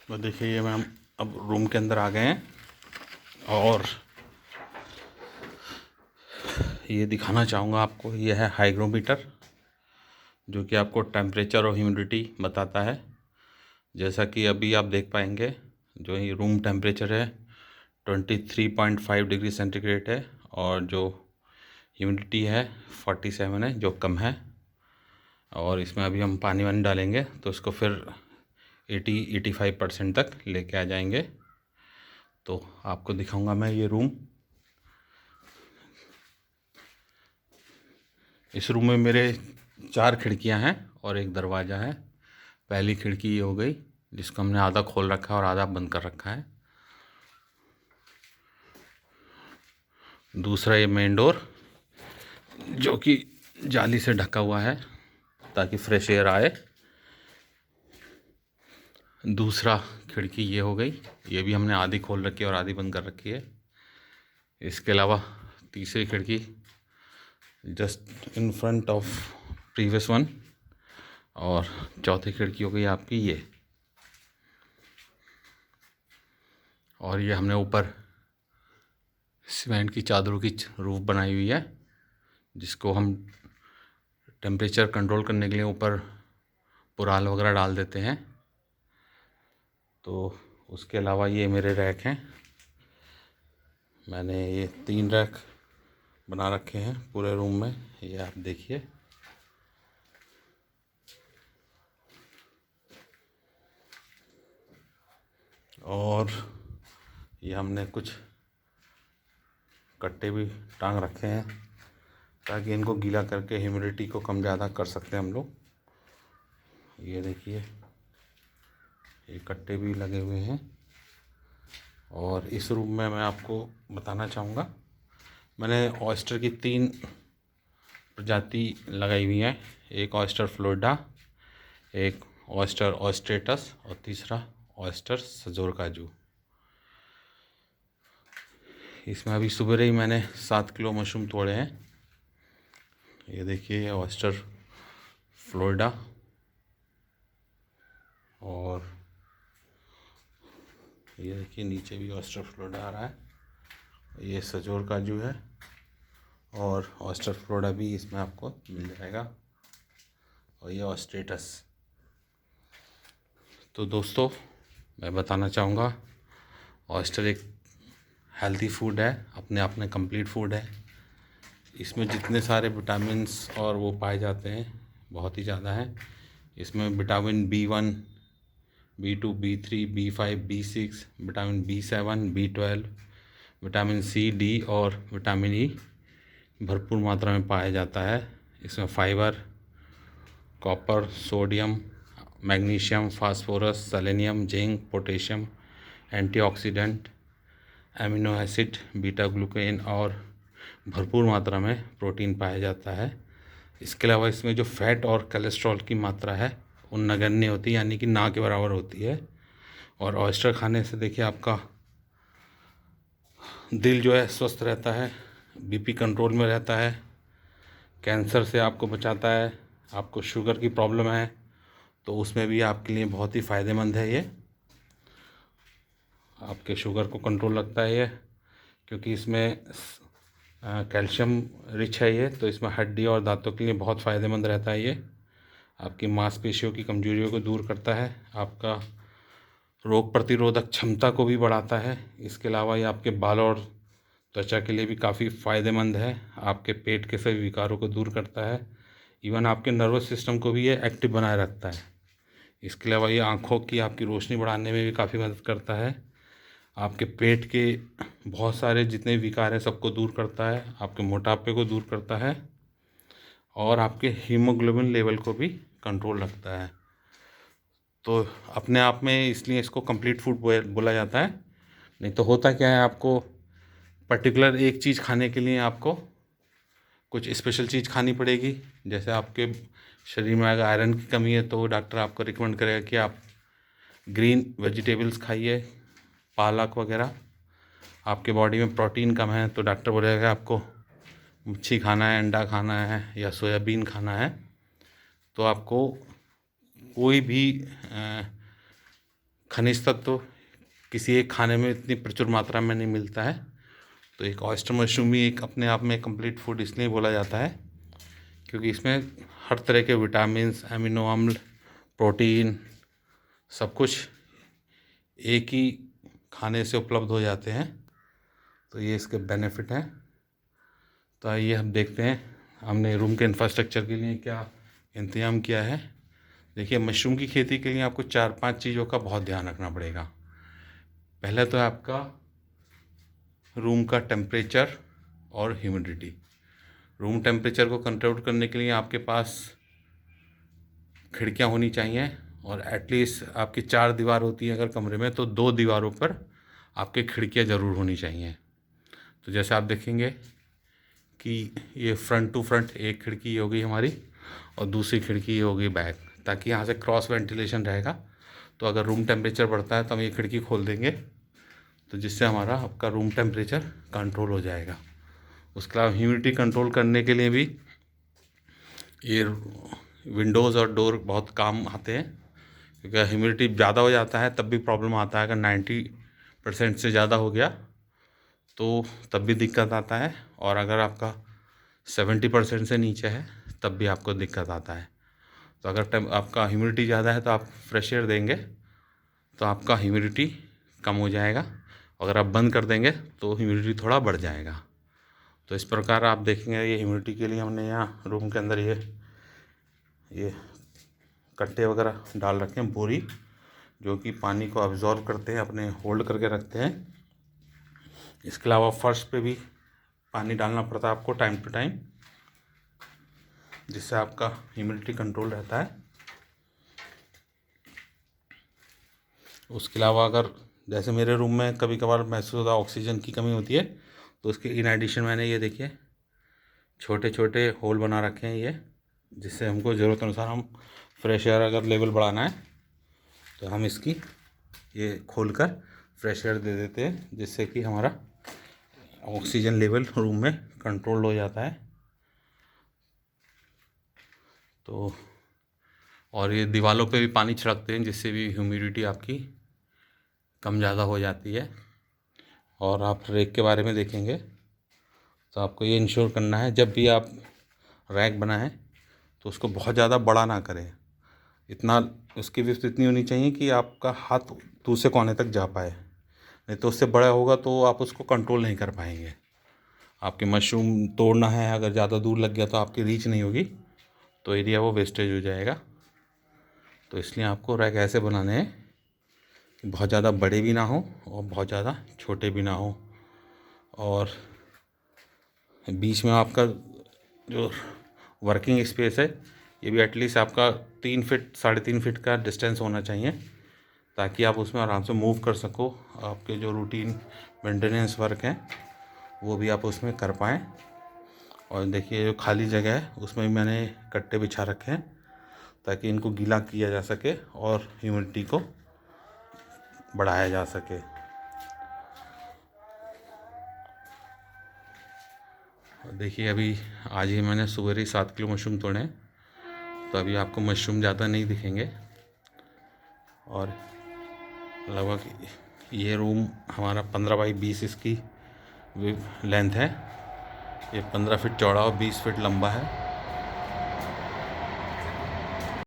तो देखिए ये हम अब रूम के अंदर आ गए हैं और ये दिखाना चाहूँगा आपको। ये है हाइग्रोमीटर जो कि आपको टेम्परेचर और ह्यूमिडिटी बताता है। जैसा कि अभी आप देख पाएंगे जो ये रूम टेम्परेचर है 23.5 डिग्री सेंटीग्रेड है और जो ह्यूमिडिटी है 47 है जो कम है। और इसमें अभी हम पानी वानी डालेंगे तो इसको फिर 80-85% तक लेके आ जाएंगे। तो आपको दिखाऊंगा मैं ये रूम। इस रूम में मेरे 4 खिड़कियां हैं और एक दरवाज़ा है। पहली खिड़की ये हो गई जिसको हमने आधा खोल रखा है और आधा बंद कर रखा है। दूसरा ये मेन डोर जो कि जाली से ढका हुआ है ताकि फ्रेश एयर आए। दूसरा खिड़की ये हो गई, ये भी हमने आधी खोल रखी है और आधी बंद कर रखी है। इसके अलावा तीसरी खिड़की just in front of previous one और चौथी खिड़की हो गई आपकी ये। और ये हमने ऊपर सीमेंट की चादरों की रूफ बनाई हुई है जिसको हम टेम्परेचर कंट्रोल करने के लिए ऊपर पुराल वगैरह डाल देते हैं। तो उसके अलावा ये मेरे रैक हैं। मैंने ये 3 रैक बना रखे हैं पूरे रूम में, ये आप देखिए। और ये हमने कुछ कट्टे भी टांग रखे हैं ताकि इनको गीला करके ह्यूमिडिटी को कम ज़्यादा कर सकते हैं हम लोग। ये देखिए ये कट्टे भी लगे हुए हैं। और इस रूम में मैं आपको बताना चाहूँगा मैंने ऑयस्टर की 3 प्रजाति लगाई हुई हैं। एक ऑयस्टर फ्लोरिडा, एक ऑयस्टर ऑयस्ट्रेटस और तीसरा ऑयस्टर सजोर काजू। इसमें अभी सुबह ही मैंने 7 किलो मशरूम तोड़े हैं। ये देखिए ऑयस्टर फ्लोरिडा और ये देखिए नीचे भी ऑयस्टर फ्लोरिडा आ रहा है। ये सजोर काजू है और ऑयस्टर फ्लोरिडा भी इसमें आपको मिल जाएगा और ये ऑयस्ट्रेटस। तो दोस्तों मैं बताना चाहूँगा ऑयस्टर एक हेल्दी फूड है, अपने आप में कंप्लीट फूड है। इसमें जितने सारे विटामिन्स और वो पाए जाते हैं बहुत ही ज़्यादा हैं। इसमें vitamin B1, B2, B3, B5, B6, vitamin B7, B12, vitamin C, D और विटामिन E भरपूर मात्रा में पाया जाता है। इसमें fibre, copper, sodium, magnesium, phosphorus, selenium, zinc, potassium, antioxidant, amino acid, beta glucan और भरपूर मात्रा में प्रोटीन पाया जाता है। इसके अलावा इसमें जो फैट और कोलेस्ट्रॉल की मात्रा है वो नगण्य होती है, यानी कि ना के बराबर होती है। और ऑयस्टर खाने से देखिए आपका दिल जो है स्वस्थ रहता है, बीपी कंट्रोल में रहता है, कैंसर से आपको बचाता है। आपको शुगर की प्रॉब्लम है तो उसमें भी आपके लिए बहुत ही फ़ायदेमंद है। ये आपके शुगर को कंट्रोल रखता है ये, क्योंकि इसमें कैल्शियम रिच है ये, तो इसमें हड्डी और दांतों के लिए बहुत फ़ायदेमंद रहता है ये। आपकी मांसपेशियों की कमजोरियों को दूर करता है, आपका रोग प्रतिरोधक क्षमता को भी बढ़ाता है। इसके अलावा ये आपके बाल और त्वचा के लिए भी काफ़ी फ़ायदेमंद है। आपके पेट के सभी विकारों को दूर करता है। इवन आपके नर्वस सिस्टम को भी ये एक्टिव बनाए रखता है। इसके अलावा ये आँखों की आपकी रोशनी बढ़ाने में भी काफ़ी मदद करता है। आपके पेट के बहुत सारे जितने विकार हैं सबको दूर करता है, आपके मोटापे को दूर करता है और आपके हीमोग्लोबिन लेवल को भी कंट्रोल रखता है। तो अपने आप में इसलिए इसको कंप्लीट फूड बोला जाता है। नहीं तो होता क्या है, आपको पर्टिकुलर एक चीज़ खाने के लिए आपको कुछ स्पेशल चीज़ खानी पड़ेगी। जैसे आपके शरीर में अगर आयरन की कमी है तो डॉक्टर आपको रिकमेंड करेगा कि आप ग्रीन वेजिटेबल्स खाइए, पालक वगैरह। आपके बॉडी में प्रोटीन कम है तो डॉक्टर बोलेगा आपको मच्छी खाना है, अंडा खाना है या सोयाबीन खाना है। तो आपको कोई भी खनिज तत्व तो किसी एक खाने में इतनी प्रचुर मात्रा में नहीं मिलता है। तो एक ऑयस्टर मशरूम भी एक अपने आप में कंप्लीट फूड इसलिए बोला जाता है क्योंकि इसमें हर तरह के विटामिन्स, अमीनो अम्ल, प्रोटीन, सब कुछ एक ही खाने से उपलब्ध हो जाते हैं। तो ये इसके बेनिफिट हैं। तो आइए हम देखते हैं हमने रूम के इंफ्रास्ट्रक्चर के लिए क्या इंतज़ाम किया है। देखिए, मशरूम की खेती के लिए आपको 4-5 चीज़ों का बहुत ध्यान रखना पड़ेगा। पहले तो है आपका रूम का टेम्परेचर और ह्यूमिडिटी। रूम टेम्परेचर को कंट्रोल करने के लिए आपके पास खिड़कियां होनी चाहिए और एटलीस्ट आपकी 4 दीवार होती है अगर कमरे में, तो 2 दीवारों पर आपके खिड़कियां ज़रूर होनी चाहिए। तो जैसे आप देखेंगे कि ये फ्रंट टू फ्रंट एक खिड़की होगी हमारी और दूसरी खिड़की होगी बैक, ताकि यहाँ से क्रॉस वेंटिलेशन रहेगा। तो अगर रूम टेम्परेचर बढ़ता है तो हम ये खिड़की खोल देंगे, तो जिससे हमारा आपका रूम टेम्परेचर कंट्रोल हो जाएगा। उसके अलावा ह्यूमिडिटी कंट्रोल करने के लिए भी ये विंडोज़ और डोर बहुत काम आते हैं, क्योंकि ह्यूमिडिटी ज़्यादा हो जाता है तब भी प्रॉब्लम आता है। अगर 90% से ज़्यादा हो गया तो तब भी दिक्कत आता है, और अगर आपका 70% से नीचे है तब भी आपको दिक्कत आता है। तो अगर आपका ह्यूमिडिटी ज़्यादा है तो आप फ्रेश एयर देंगे तो आपका ह्यूमिडिटी कम हो जाएगा। अगर आप बंद कर देंगे तो ह्यूमिडिटी थोड़ा बढ़ जाएगा। तो इस प्रकार आप देखेंगे ये ह्यूमिडिटी के लिए हमने यहाँ रूम के अंदर ये कट्टे वगैरह डाल रखे हैं, बोरी, जो कि पानी को अब्जॉर्ब करते हैं, अपने होल्ड करके रखते हैं। इसके अलावा फर्श पे भी पानी डालना पड़ता है आपको टाइम टू टाइम, जिससे आपका ह्यूमिडिटी कंट्रोल रहता है। उसके अलावा अगर जैसे मेरे रूम में कभी कभार महसूस होता है ऑक्सीजन की कमी होती है, तो उसके इन एडिशन मैंने ये देखिए छोटे छोटे होल बना रखे हैं ये, जिससे हमको ज़रूरत अनुसार हम फ्रेश एयर अगर लेवल बढ़ाना है तो हम इसकी ये खोलकर फ्रेश एयर दे देते हैं, जिससे कि हमारा ऑक्सीजन लेवल रूम में कंट्रोल हो जाता है। तो और ये दीवारों पे भी पानी छिड़कते हैं, जिससे भी ह्यूमिडिटी आपकी कम ज़्यादा हो जाती है। और आप रैक के बारे में देखेंगे तो आपको ये इंश्योर करना है जब भी आप रैक बनाएं तो उसको बहुत ज़्यादा बड़ा ना करें। इतना उसकी विड्थ इतनी होनी चाहिए कि आपका हाथ दूसरे कोने तक जा पाए, नहीं तो उससे बड़ा होगा तो आप उसको कंट्रोल नहीं कर पाएंगे। आपके मशरूम तोड़ना है, अगर ज़्यादा दूर लग गया तो आपकी रीच नहीं होगी, तो एरिया वो वेस्टेज हो जाएगा। तो इसलिए आपको रैक ऐसे बनाने हैं कि बहुत ज़्यादा बड़े भी ना हो और बहुत ज़्यादा छोटे भी ना हो, और बीच में आपका जो वर्किंग स्पेस है ये भी एटलीस्ट आपका 3 फीट 3.5 फीट का डिस्टेंस होना चाहिए, ताकि आप उसमें आराम से मूव कर सको। आपके जो रूटीन मेंटेनेंस वर्क हैं वो भी आप उसमें कर पाएँ। और देखिए जो खाली जगह है उसमें भी मैंने कट्टे बिछा रखे हैं, ताकि इनको गीला किया जा सके और ह्यूमिडिटी को बढ़ाया जा सके। देखिए अभी आज ही मैंने सुबह ही 7 किलो मशरूम तोड़े हैं, तो अभी आपको मशरूम ज़्यादा नहीं दिखेंगे। और लगभग ये रूम हमारा 15 बाई 20 इसकी लेंथ है। ये 15 फीट चौड़ा और 20 फीट लंबा है।